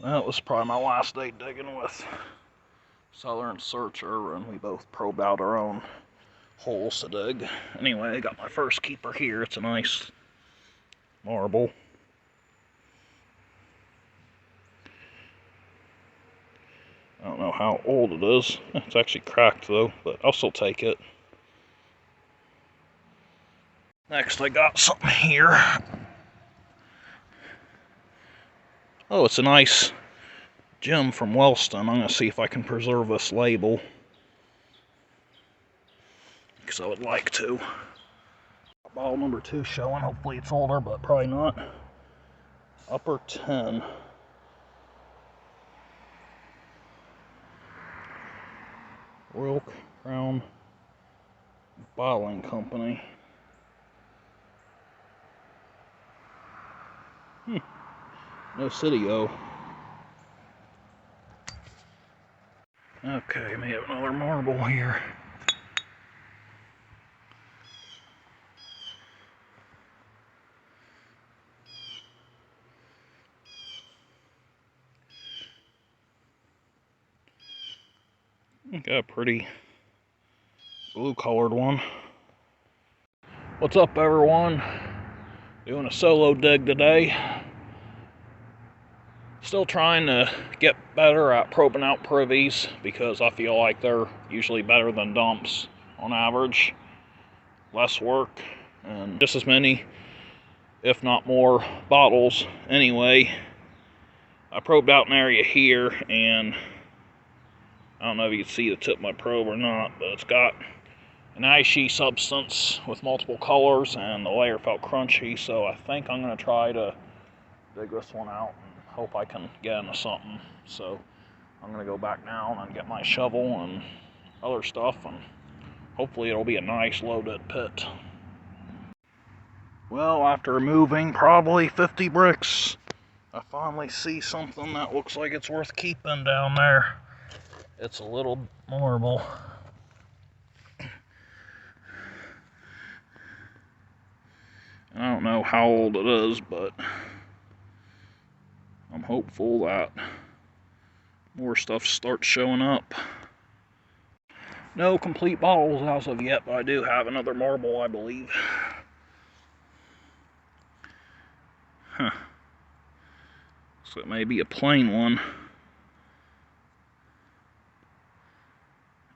That was probably my last day digging with Southern Searcher, and we both probed out our own holes to dig. Anyway, I got my first keeper here. It's a nice marble. I don't know how old it is. It's actually cracked though, but I'll still take it. Next, I got something here. Oh, it's a nice gem from Wellston. I'm going to see if I can preserve this label, because I would like to. Bottle number 2 showing. Hopefully it's older, but probably not. Upper 10. Royal Crown Bottling Company. No City-O. Okay, may have another marble here. Got a pretty blue-colored one. What's up, everyone? Doing a solo dig today. Still trying to get better at probing out privies, because I feel like they're usually better than dumps on average. Less work and just as many, if not more, bottles. Anyway, I probed out an area here, and I don't know if you can see the tip of my probe or not, but it's got an ashy substance with multiple colors, and the layer felt crunchy, so I think I'm going to try to dig this one out and hope I can get into something. So I'm going to go back down and get my shovel and other stuff, and hopefully it'll be a nice loaded pit. Well, after removing probably 50 bricks, I finally see something that looks like it's worth keeping down there. It's a little marble. I don't know how old it is, but I'm hopeful that more stuff starts showing up. No complete bottles as of yet, but I do have another marble, I believe. Huh. So it may be a plain one.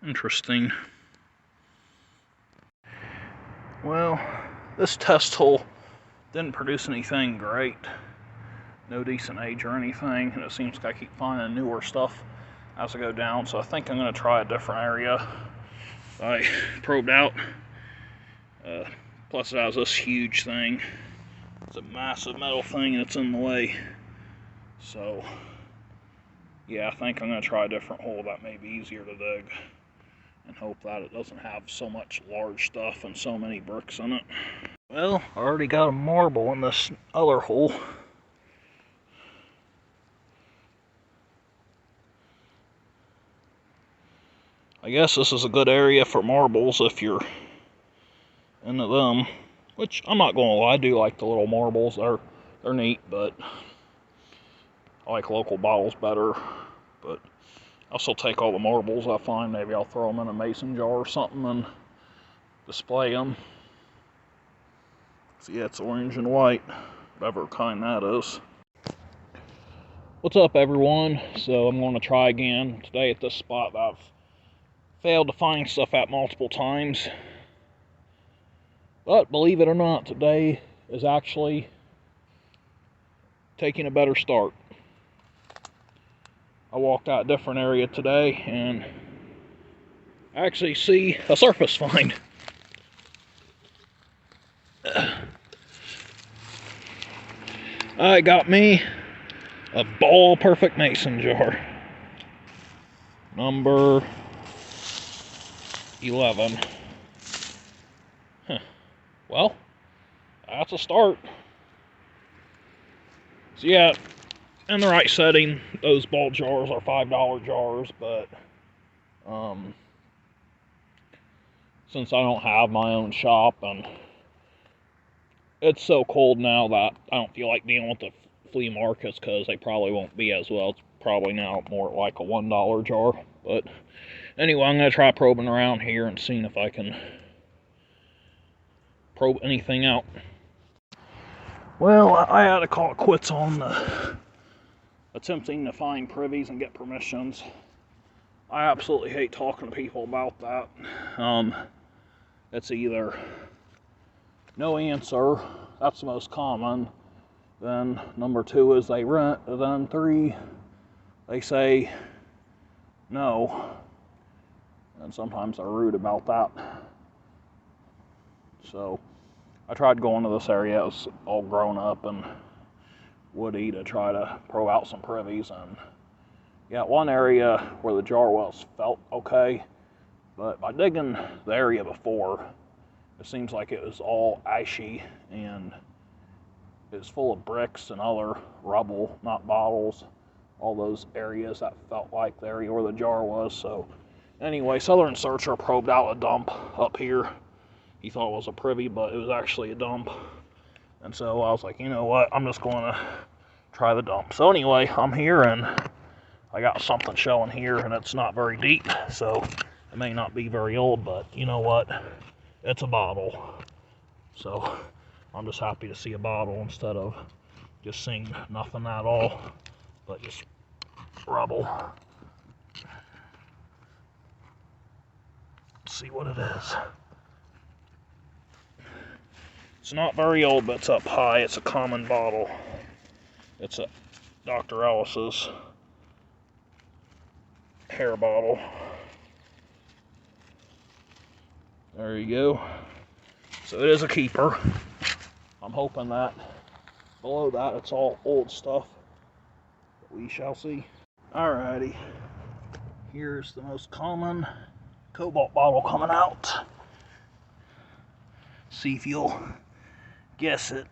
Interesting. Well, this test hole didn't produce anything great. No decent age or anything, and it seems like I keep finding newer stuff as I go down, so I think I'm going to try a different area. I probed out, plus it has this huge thing. It's a massive metal thing, and it's in the way. So, yeah, I think I'm going to try a different hole that may be easier to dig, and hope that it doesn't have so much large stuff and so many bricks in it. Well, I already got a marble in this other hole. I guess this is a good area for marbles if you're into them. Which, I'm not going to lie, I do like the little marbles. They're neat, but I like local bottles better. But I'll still take all the marbles I find. Maybe I'll throw them in a mason jar or something and display them. So yeah, it's orange and white, whatever kind that is. What's up, everyone? So I'm going to try again today at this spot that I've failed to find stuff at multiple times. But believe it or not, today is actually taking a better start. I walked out a different area today and I actually see a surface find. I got me a ball perfect mason jar. Number 11. Huh. Well, that's a start. So yeah, in the right setting, those ball jars are $5 jars, but since I don't have my own shop and it's so cold now that I don't feel like dealing with the flea markets because they probably won't be as well. It's probably now more like a $1 jar. But anyway, I'm going to try probing around here and seeing if I can probe anything out. Well, I had to call it quits on attempting to find privies and get permissions. I absolutely hate talking to people about that. It's either no answer, that's the most common. Then number 2 is they rent. And then 3, they say no. And sometimes they're rude about that. So I tried going to this area. It was all grown up and woody to try to probe out some privies. And yeah, one area where the jar was felt okay. But by digging the area before, it seems like it was all ashy and it was full of bricks and other rubble, not bottles. All those areas that felt like the area where the jar was. So anyway, Southern Searcher probed out a dump up here. He thought it was a privy, but it was actually a dump. And so I was like, you know what, I'm just going to try the dump. So anyway, I'm here and I got something showing here, and it's not very deep, so it may not be very old, but you know what, it's a bottle. So I'm just happy to see a bottle instead of just seeing nothing at all, but just rubble. Let's see what it is. It's not very old, but it's up high. It's a common bottle. It's a Dr. Ellis's hair bottle. There you go. So it is a keeper. I'm hoping that below that it's all old stuff. But we shall see. Alrighty. Here's the most common cobalt bottle coming out. See if you'll guess it.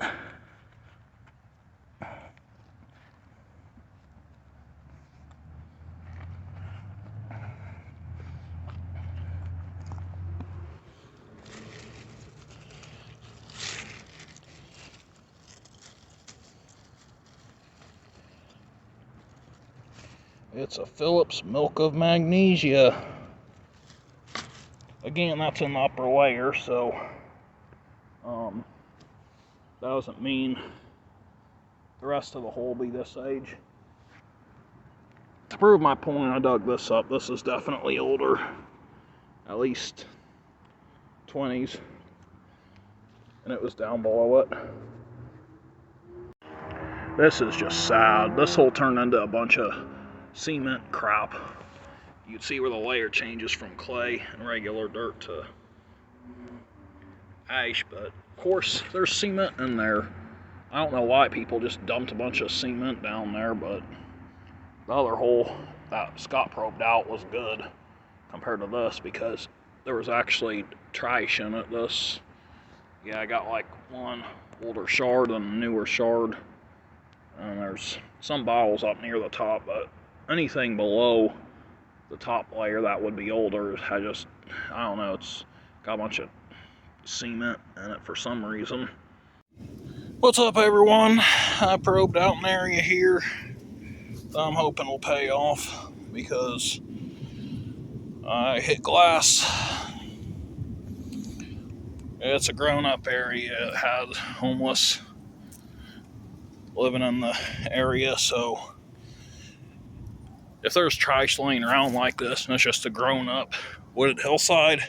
It's a Phillips Milk of Magnesia. Again, that's in the upper layer, so that doesn't mean the rest of the hole will be this age. To prove my point, I dug this up. This is definitely older, at least 20s, and it was down below it. This is just sad. This hole turned into a bunch of cement crap. You can see where the layer changes from clay and regular dirt to ash, but of course there's cement in there. I don't know why people just dumped a bunch of cement down there, but the other hole that Scott probed out was good compared to this because there was actually trash in it. This, yeah, I got like one older shard and a newer shard, and there's some bottles up near the top, but anything below the top layer that would be older, I don't know, it's got a bunch of cement in it for some reason. What's up, everyone? I probed out an area here that I'm hoping will pay off because I hit glass. It's a grown-up area. It has homeless living in the area, so if there's trash laying around like this and it's just a grown-up wooded hillside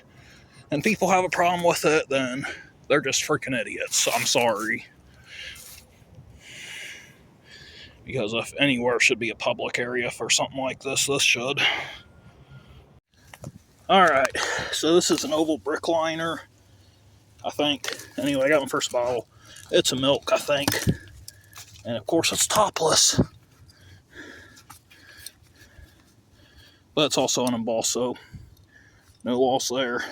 and people have a problem with it, then they're just freaking idiots. I'm sorry. Because if anywhere should be a public area for something like this, this should. Alright, so this is an oval brick liner, I think. Anyway, I got my first bottle. It's a milk, I think. And of course it's topless. But it's also an embossed, so no loss there.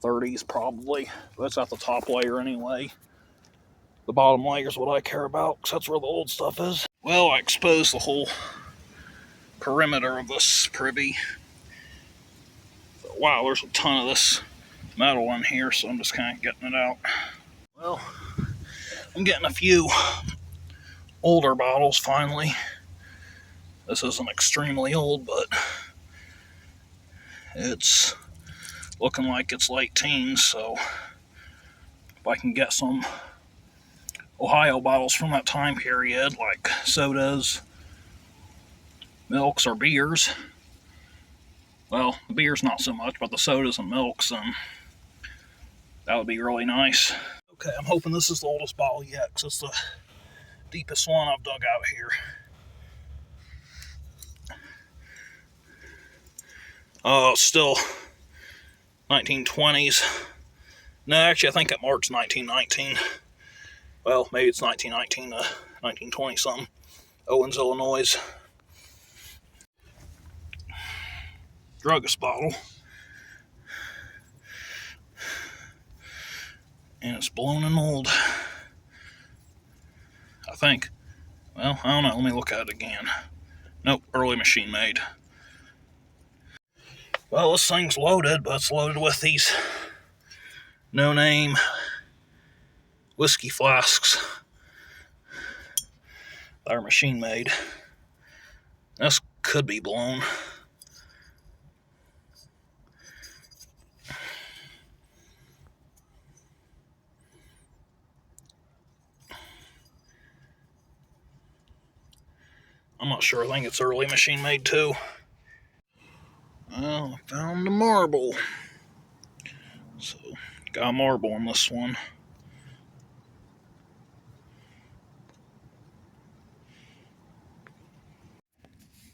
30s probably. But that's at the top layer anyway. The bottom layer is what I care about, because that's where the old stuff is. Well, I exposed the whole perimeter of this privy. But wow, there's a ton of this metal in here, so I'm just kind of getting it out. Well, I'm getting a few older bottles finally. This isn't extremely old, but it's looking like it's late teens, so if I can get some Ohio bottles from that time period, like sodas, milks, or beers. Well, the beers not so much, but the sodas and milks, and that would be really nice. Okay, I'm hoping this is the oldest bottle yet, because it's the deepest one I've dug out here. Oh, still 1920s. No, actually, I think it marks 1919. Well, maybe it's 1919 to 1920 something. Owens, Illinois. Druggist bottle. And it's blown in mold. I think. Well, I don't know. Let me look at it again. Nope, early machine made. Well, this thing's loaded, but it's loaded with these no-name whiskey flasks that are machine made. This could be blown. I'm not sure. I think it's early machine made too. Well, I found the marble. So, got a marble on this one.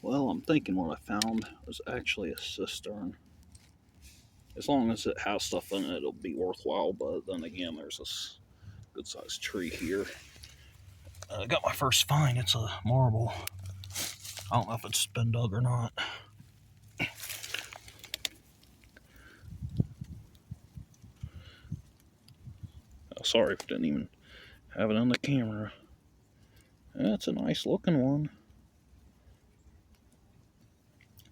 Well, I'm thinking what I found was actually a cistern. As long as it has stuff in it, it'll be worthwhile. But then again, there's this good-sized tree here. I got my first find. It's a marble. I don't know if it's been dug or not. Oh, sorry if I didn't even have it on the camera. That's a nice looking one.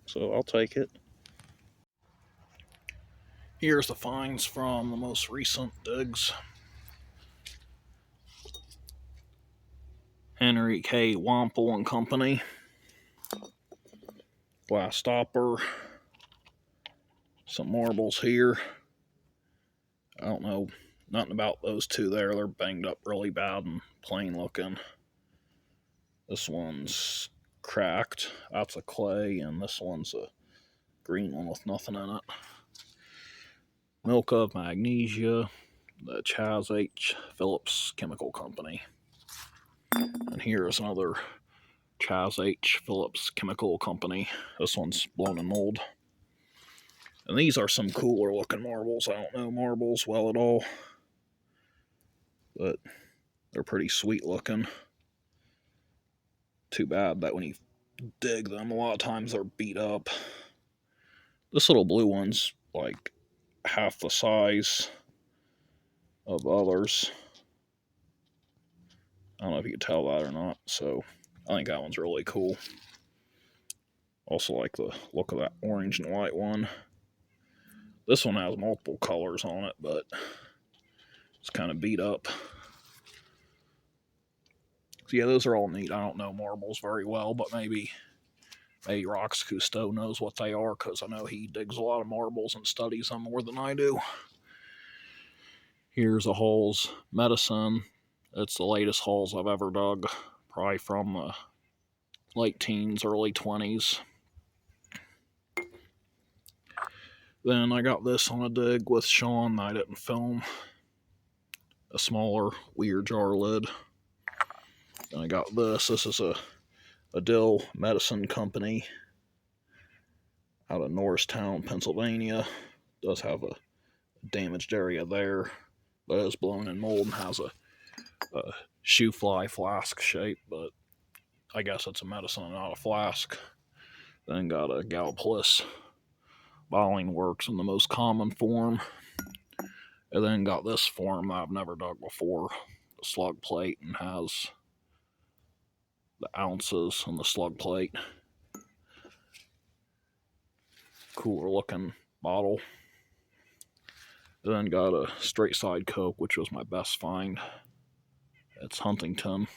So I'll take it. Here's the finds from the most recent digs. Henry K. Wampel and Company. Glass stopper. Some marbles here. I don't know nothing about those two there. They're banged up really bad and plain looking. This one's cracked. That's a clay, and this one's a green one with nothing in it. Milk of Magnesia, the Chas H. Phillips Chemical Company. And here's another Chas H. Phillips Chemical Company. This one's blown in mold. And these are some cooler looking marbles. I don't know marbles well at all, but they're pretty sweet looking. Too bad that when you dig them, a lot of times they're beat up. This little blue one's like half the size of others. I don't know if you can tell that or not, so I think that one's really cool. Also like the look of that orange and white one. This one has multiple colors on it, but it's kind of beat up. So yeah, those are all neat. I don't know marbles very well, but maybe Rox Cousteau knows what they are, because I know he digs a lot of marbles and studies them more than I do. Here's a Halls Medicine. It's the latest Halls I've ever dug, probably from the late teens, early 20s. Then I got this on a dig with Sean that I didn't film. A smaller weird jar lid. And I got this. This is a Dill Medicine Company out of Norristown, Pennsylvania. Does have a damaged area there, but it's blown in mold and has a shoe fly flask shape, but I guess it's a medicine and not a flask. Then got a Gallipolis bottling works in the most common form. And then got this form that I've never dug before, the slug plate, and has the ounces on the slug plate. Cooler looking bottle. Then got a straight side Coke, which was my best find. It's Huntington.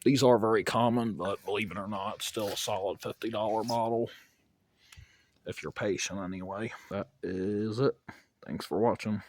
These are very common, but believe it or not, it's still a solid $50 bottle. If you're patient anyway. That is it. Thanks for watching.